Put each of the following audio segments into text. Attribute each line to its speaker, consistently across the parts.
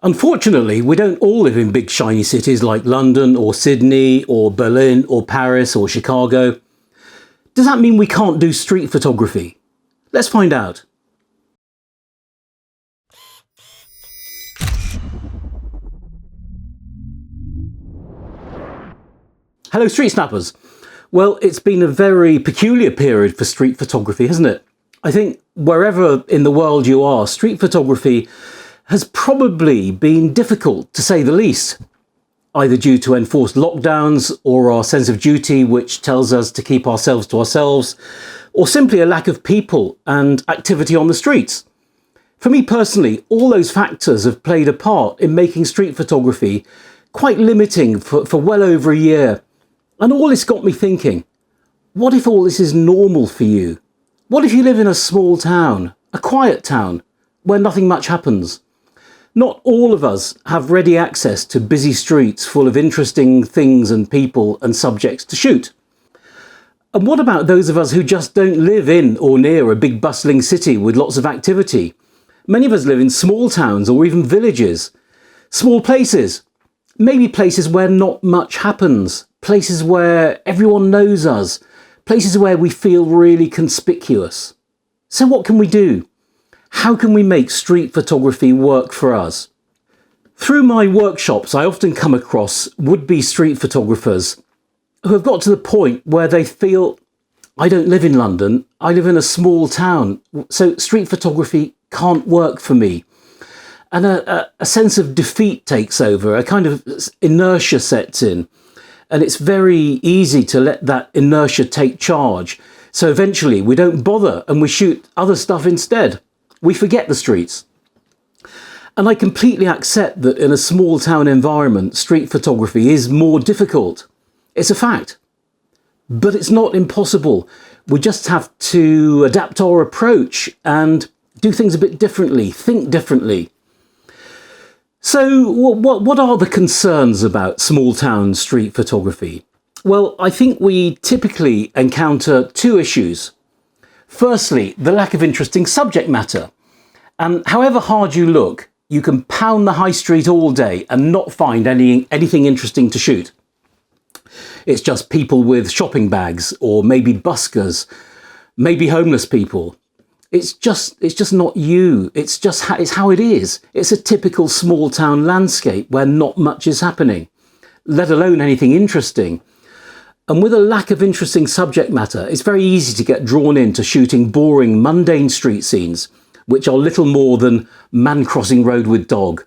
Speaker 1: Unfortunately, we don't all live in big shiny cities like London or Sydney or Berlin or Paris or Chicago. Does that mean we can't do street photography? Let's find out. Hello, Street Snappers. Well, it's been a very peculiar period for street photography, hasn't it? I think wherever in the world you are, street photography has probably been difficult, to say the least, either due to enforced lockdowns or our sense of duty, which tells us to keep ourselves to ourselves, or simply a lack of people and activity on the streets. For me personally, all those factors have played a part in making street photography quite limiting for well over a year. And all this got me thinking, what if all this is normal for you? What if you live in a small town, a quiet town, where nothing much happens? Not all of us have ready access to busy streets full of interesting things and people and subjects to shoot. And what about those of us who just don't live in or near a big bustling city with lots of activity? Many of us live in small towns or even villages, small places, maybe places where not much happens, places where everyone knows us, places where we feel really conspicuous. So what can we do? How can we make street photography work for us? Through my workshops, I often come across would-be street photographers who have got to the point where they feel, I don't live in London, I live in a small town, so street photography can't work for me. And a sense of defeat takes over, a kind of inertia sets in. And it's very easy to let that inertia take charge. So eventually we don't bother and we shoot other stuff instead. We forget the streets. And I completely accept that in a small town environment, street photography is more difficult. It's a fact. But it's not impossible. We just have to adapt our approach and do things a bit differently, think differently. So what are the concerns about small town street photography? Well, I think we typically encounter two issues. Firstly, the lack of interesting subject matter. And however hard you look, you can pound the high street all day and not find anything interesting to shoot. It's just people with shopping bags, or maybe buskers, maybe homeless people. It's just not you. It's how it is. It's a typical small town landscape where not much is happening, let alone anything interesting. And with a lack of interesting subject matter, it's very easy to get drawn into shooting boring, mundane street scenes, which are little more than man crossing road with dog,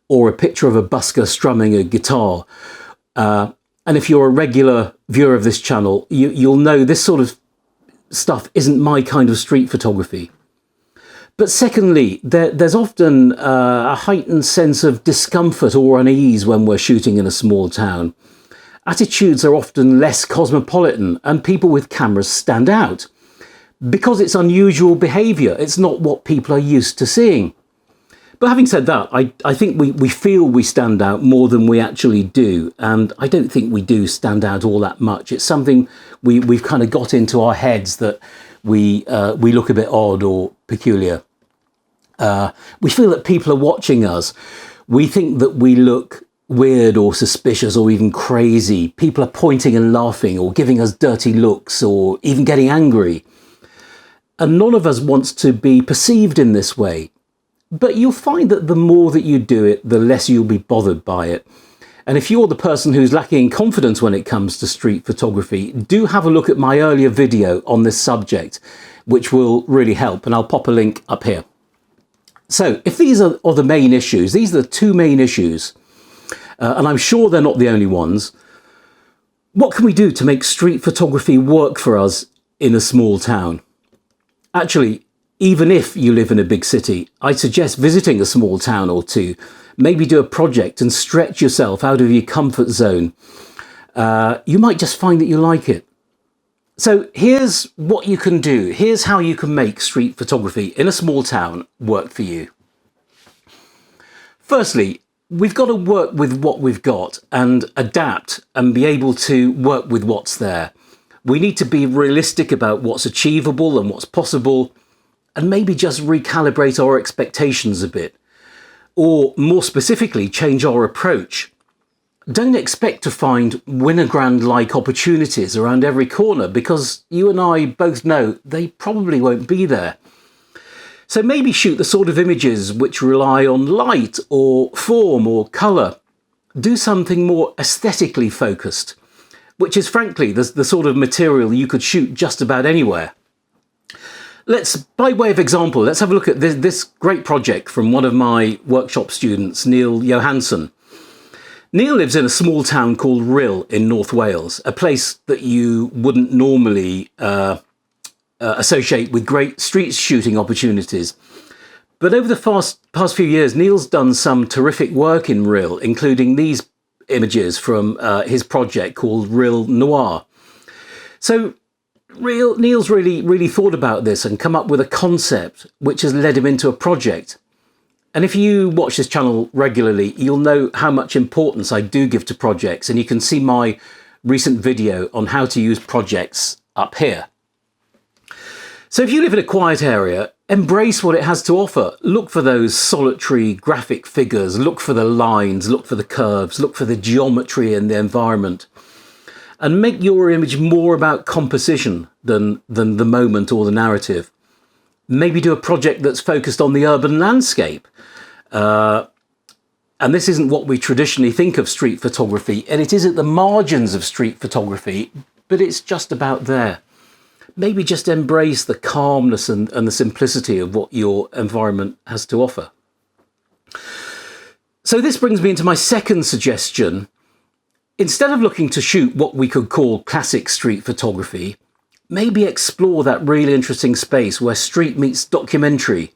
Speaker 1: or a picture of a busker strumming a guitar. And if you're a regular viewer of this channel, you'll know this sort of stuff isn't my kind of street photography. But secondly, there's often a heightened sense of discomfort or unease when we're shooting in a small town. Attitudes are often less cosmopolitan and people with cameras stand out because it's unusual behaviour. It's not what people are used to seeing. But having said that, I think we feel we stand out more than we actually do. And I don't think we do stand out all that much. It's something we've kind of got into our heads that we look a bit odd or peculiar. We feel that people are watching us. We think that we look weird or suspicious or even crazy. People are pointing and laughing or giving us dirty looks or even getting angry. And none of us wants to be perceived in this way. But you'll find that the more that you do it, the less you'll be bothered by it. And if you're the person who's lacking in confidence when it comes to street photography, do have a look at my earlier video on this subject, which will really help. And I'll pop a link up here. So if these are the main issues, these are the two main issues, and I'm sure they're not the only ones, what can we do to make street photography work for us in a small town? Actually, even if you live in a big city, I suggest visiting a small town or two, maybe do a project and stretch yourself out of your comfort zone. You might just find that you like it. So here's what you can do. Here's how you can make street photography in a small town work for you. Firstly, we've got to work with what we've got and adapt and be able to work with what's there. We need to be realistic about what's achievable and what's possible, and maybe just recalibrate our expectations a bit. or more specifically, change our approach. Don't expect to find Winogrand-like opportunities around every corner, because you and I both know they probably won't be there. So maybe shoot the sort of images which rely on light or form or colour. Do something more aesthetically focused, which is frankly the sort of material you could shoot just about anywhere. By way of example, let's have a look at this great project from one of my workshop students, Neil Johansson. Neil lives in a small town called Rhyl in North Wales, a place that you wouldn't normally associate with great street shooting opportunities. But over the past few years, Neil's done some terrific work in Rhyl, including these images from his project called Rhyl Noir. So Neil's really thought about this and come up with a concept which has led him into a project. And if you watch this channel regularly, you'll know how much importance I do give to projects, and you can see my recent video on how to use projects up here. So if you live in a quiet area, embrace what it has to offer. Look for those solitary graphic figures, look for the lines, look for the curves, look for the geometry in the environment. And make your image more about composition than the moment or the narrative. Maybe do a project that's focused on the urban landscape. And this isn't what we traditionally think of street photography, and it is at the margins of street photography, but it's just about there. Maybe just embrace the calmness and the simplicity of what your environment has to offer. So this brings me into my second suggestion. Instead of looking to shoot what we could call classic street photography, maybe explore that really interesting space where street meets documentary.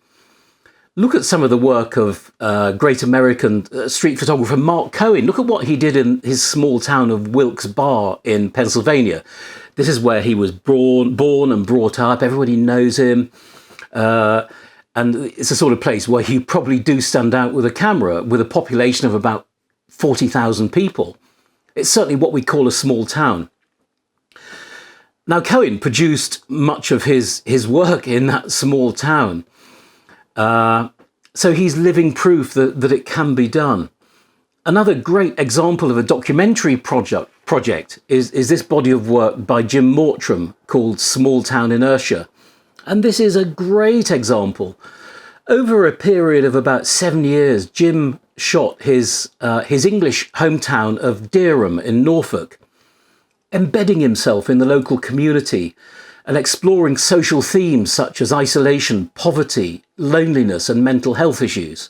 Speaker 1: Look at some of the work of great American street photographer Mark Cohen. Look at what he did in his small town of Wilkes Barre in Pennsylvania. This is where he was born and brought up. Everybody knows him. And it's a sort of place where you probably do stand out with a camera with a population of about 40,000 people. It's certainly what we call a small town. Now, Cohen produced much of his work in that small town. So he's living proof that it can be done. Another great example of a documentary project is this body of work by Jim Mortram called Small Town Inertia. And this is a great example. Over a period of about 7 years, Jim shot his English hometown of Dereham in Norfolk, embedding himself in the local community and exploring social themes such as isolation, poverty, loneliness and mental health issues.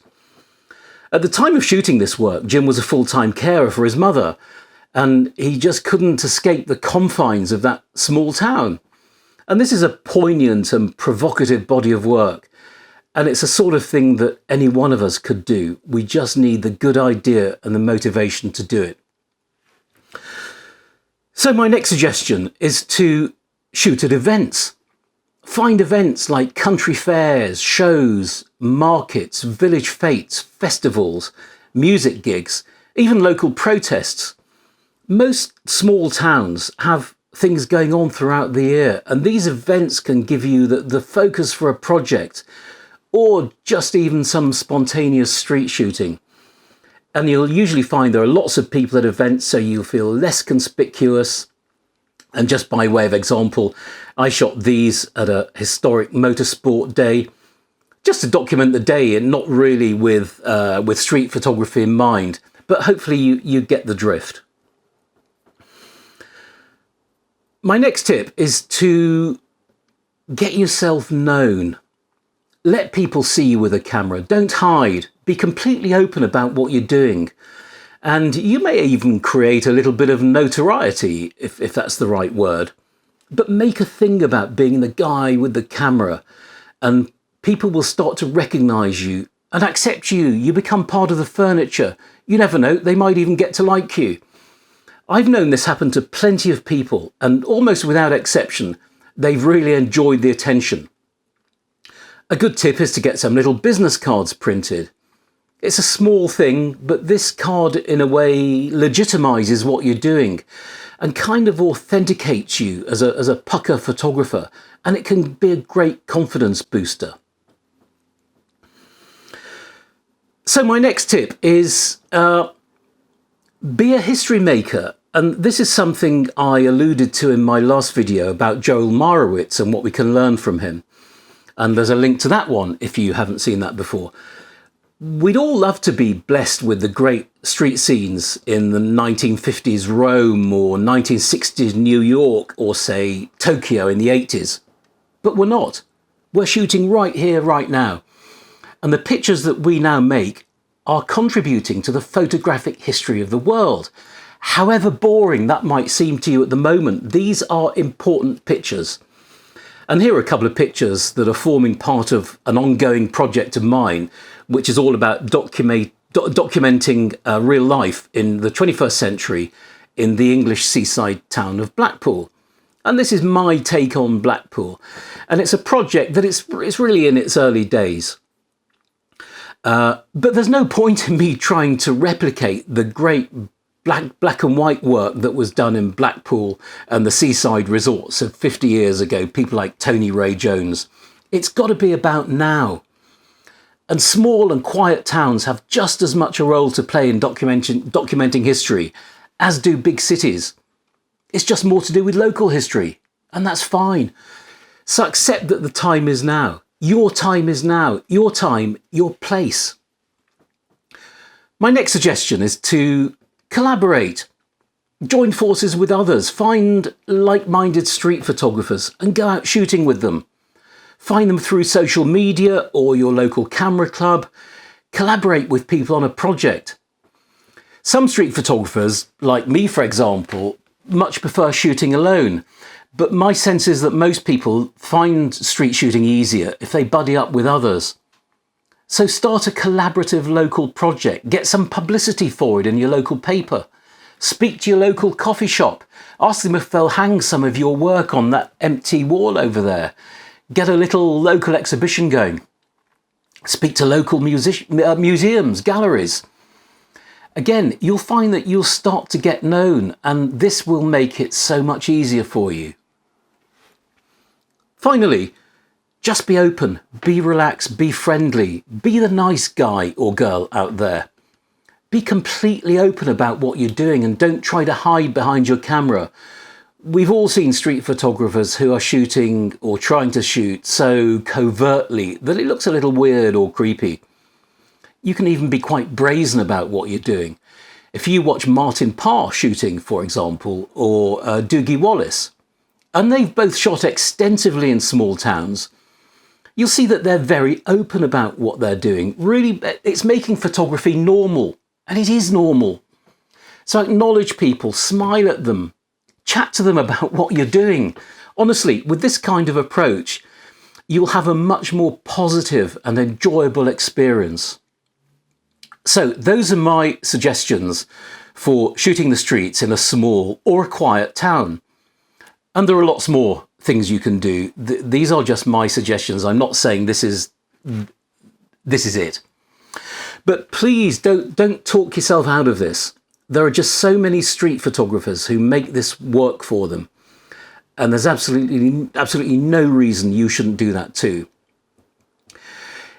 Speaker 1: At the time of shooting this work, Jim was a full-time carer for his mother, and he just couldn't escape the confines of that small town. And this is a poignant and provocative body of work, and it's a sort of thing that any one of us could do. We just need the good idea and the motivation to do it. So my next suggestion is to shoot at events. Find events like country fairs, shows, markets, village fetes, festivals, music gigs, even local protests. Most small towns have things going on throughout the year, and these events can give you the focus for a project, or just even some spontaneous street shooting. And you'll usually find there are lots of people at events, so you'll feel less conspicuous. And just by way of example, I shot these at a historic motorsport day, just to document the day and not really with street photography in mind, but hopefully you get the drift. My next tip is to get yourself known. Let people see you with a camera. Don't hide. Be completely open about what you're doing. And you may even create a little bit of notoriety, if that's the right word. But make a thing about being the guy with the camera, and people will start to recognise you and accept you. You become part of the furniture. You never know, they might even get to like you. I've known this happen to plenty of people, and almost without exception, they've really enjoyed the attention. A good tip is to get some little business cards printed. It's a small thing, but this card in a way legitimises what you're doing and kind of authenticates you as a pucker photographer, and it can be a great confidence booster. So my next tip is be a history maker. And this is something I alluded to in my last video about Joel Meyerowitz and what we can learn from him. And there's a link to that one if you haven't seen that before. We'd all love to be blessed with the great street scenes in the 1950s Rome or 1960s New York or, say, Tokyo in the 80s. But we're not. We're shooting right here, right now. And the pictures that we now make are contributing to the photographic history of the world. However boring that might seem to you at the moment, these are important pictures. And here are a couple of pictures that are forming part of an ongoing project of mine, which is all about documenting real life in the 21st century in the English seaside town of Blackpool. And this is my take on Blackpool. And it's a project that it's really in its early days. But there's no point in me trying to replicate the great black and white work that was done in Blackpool and the seaside resorts of 50 years ago, people like Tony Ray Jones. It's got to be about now. And small and quiet towns have just as much a role to play in documenting history as do big cities. It's just more to do with local history, and that's fine. So accept that the time is now. Your time is now. Your time, your place. My next suggestion is to collaborate. Join forces with others. Find like-minded street photographers and go out shooting with them. Find them through social media or your local camera club. Collaborate with people on a project. Some street photographers, like me for example, much prefer shooting alone. But my sense is that most people find street shooting easier if they buddy up with others. So start a collaborative local project. Get some publicity for it in your local paper. Speak to your local coffee shop. Ask them if they'll hang some of your work on that empty wall over there. Get a little local exhibition going. Speak to local museums, galleries. Again, you'll find that you'll start to get known, and this will make it so much easier for you. Finally, just be open, be relaxed, be friendly, be the nice guy or girl out there. Be completely open about what you're doing and don't try to hide behind your camera. We've all seen street photographers who are shooting or trying to shoot so covertly that it looks a little weird or creepy. You can even be quite brazen about what you're doing. If you watch Martin Parr shooting, for example, or Doogie Wallace, and they've both shot extensively in small towns, you'll see that they're very open about what they're doing. Really, it's making photography normal, and it is normal. So acknowledge people, smile at them, chat to them about what you're doing. Honestly, with this kind of approach, you'll have a much more positive and enjoyable experience. So those are my suggestions for shooting the streets in a small or a quiet town. And there are lots more things you can do. These are just my suggestions. I'm not saying this is it. But please don't talk yourself out of this. There are just so many street photographers who make this work for them. And there's absolutely no reason you shouldn't do that too.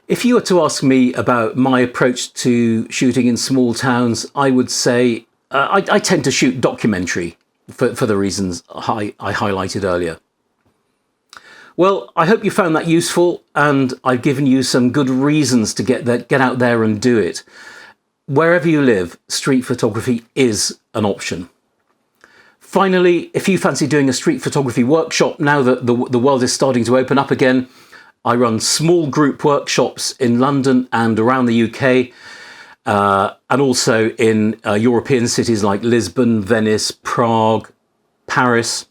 Speaker 1: If you were to ask me about my approach to shooting in small towns, I would say I tend to shoot documentary for the reasons I highlighted earlier. Well, I hope you found that useful, and I've given you some good reasons to get out there and do it. Wherever you live, street photography is an option. Finally, if you fancy doing a street photography workshop now that the world is starting to open up again, I run small group workshops in London and around the UK, and also in European cities like Lisbon, Venice, Prague, Paris.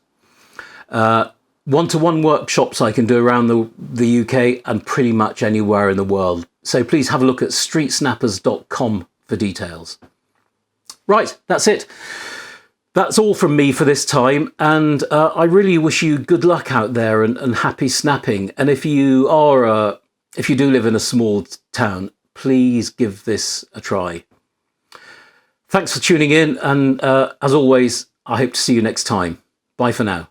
Speaker 1: One-to-one workshops I can do around the UK and pretty much anywhere in the world. So please have a look at StreetSnappers.com for details. Right, that's it. That's all from me for this time, and I really wish you good luck out there and happy snapping. And if you do live in a small town, please give this a try. Thanks for tuning in, and as always, I hope to see you next time. Bye for now.